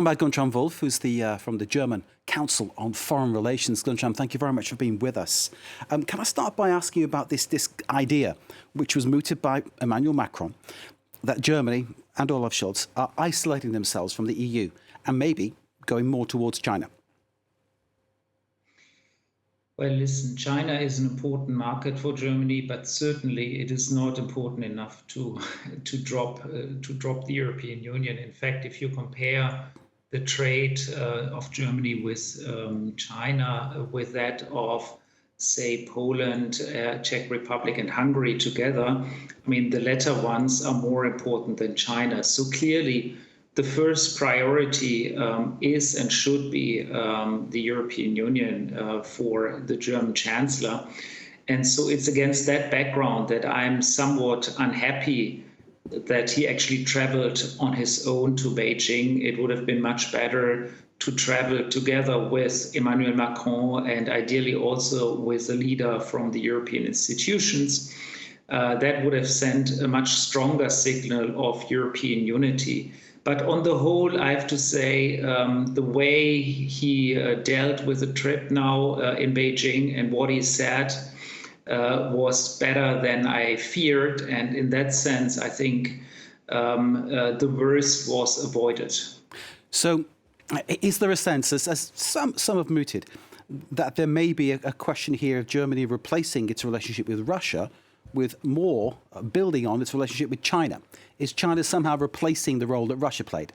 By Guntram Wolff, who's from the German Council on Foreign Relations. Guntram, thank you very much for being with us. Can I start by asking you about this idea, which was mooted by Emmanuel Macron, that Germany and Olaf Scholz are isolating themselves from the EU and maybe going more towards China? Well, listen, China is an important market for Germany, but certainly it is not important enough to drop the European Union. In fact, if you compare the trade of Germany with China with that of, say, Poland, Czech Republic, and Hungary together, I mean, the latter ones are more important than China. So clearly, the first priority is and should be the European Union for the German Chancellor. And so it's against that background that I'm somewhat unhappy that he actually traveled on his own to Beijing. It would have been much better to travel together with Emmanuel Macron and ideally also with a leader from the European institutions. That would have sent a much stronger signal of European unity. But on the whole, I have to say, the way he dealt with the trip now in Beijing and what he said was better than I feared. And in that sense, I think the worst was avoided. So is there a sense, as some have mooted, that there may be a question here of Germany replacing its relationship with Russia with more building on its relationship with China? Is China somehow replacing the role that Russia played?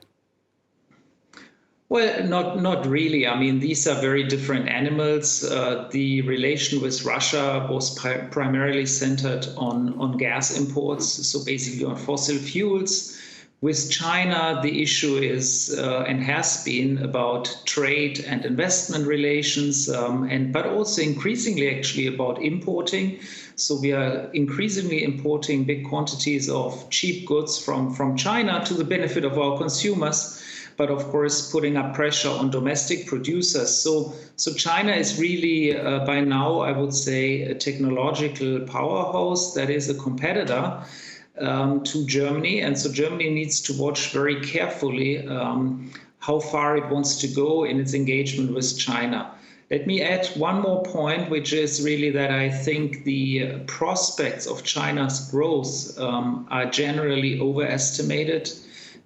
Well, not really. I mean, these are very different animals. The relation with Russia was primarily centered on gas imports, so basically on fossil fuels. With China, the issue is and has been about trade and investment relations, but also increasingly actually about importing. So we are increasingly importing big quantities of cheap goods from China to the benefit of our consumers, but of course putting up pressure on domestic producers. So China is really by now, I would say, a technological powerhouse that is a competitor to Germany. And so Germany needs to watch very carefully how far it wants to go in its engagement with China. Let me add one more point, which is really that I think the prospects of China's growth are generally overestimated.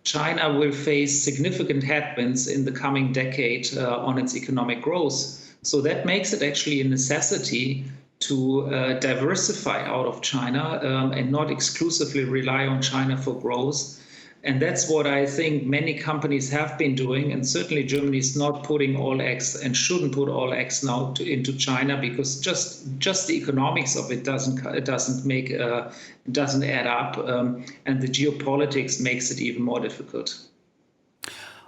China will face significant headwinds in the coming decade on its economic growth. So that makes it actually a necessity to diversify out of China and not exclusively rely on China for growth. And that's what I think many companies have been doing. And certainly Germany is not putting all eggs and shouldn't put all eggs now into China, because just the economics of it doesn't add up. And the geopolitics makes it even more difficult.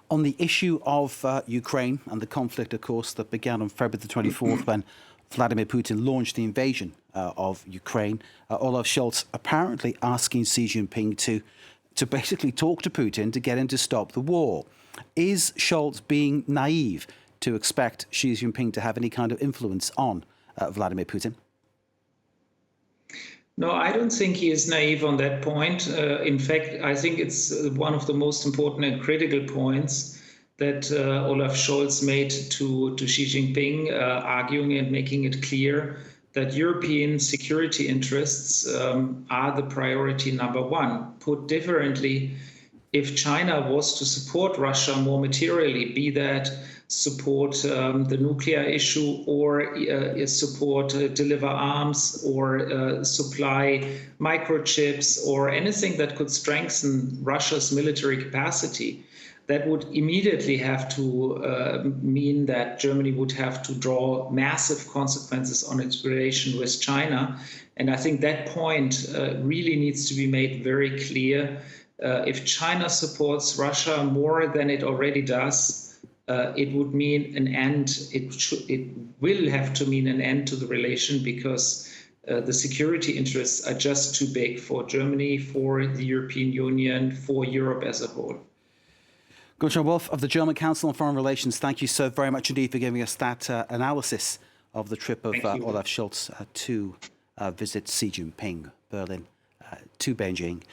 On the issue of Ukraine and the conflict, of course, that began on February the 24th when Vladimir Putin launched the invasion of Ukraine, Olaf Scholz apparently asking Xi Jinping to basically talk to Putin to get him to stop the war. Is Scholz being naive to expect Xi Jinping to have any kind of influence on Vladimir Putin? No, I don't think he is naive on that point. In fact, I think it's one of the most important and critical points that Olaf Scholz made to Xi Jinping, arguing and making it clear that European security interests are the priority number one. Put differently, if China was to support Russia more materially, be that support the nuclear issue or support deliver arms or supply microchips or anything that could strengthen Russia's military capacity, that would immediately have to mean that Germany would have to draw massive consequences on its relation with China. And I think that point really needs to be made very clear. If China supports Russia more than it already does, it would mean an end. It will have to mean an end to the relation, because the security interests are just too big for Germany, for the European Union, for Europe as a whole. Guntram Wolff of the German Council on Foreign Relations, thank you so very much indeed for giving us that analysis of the trip of Olaf Scholz to visit Xi Jinping, Berlin to Beijing.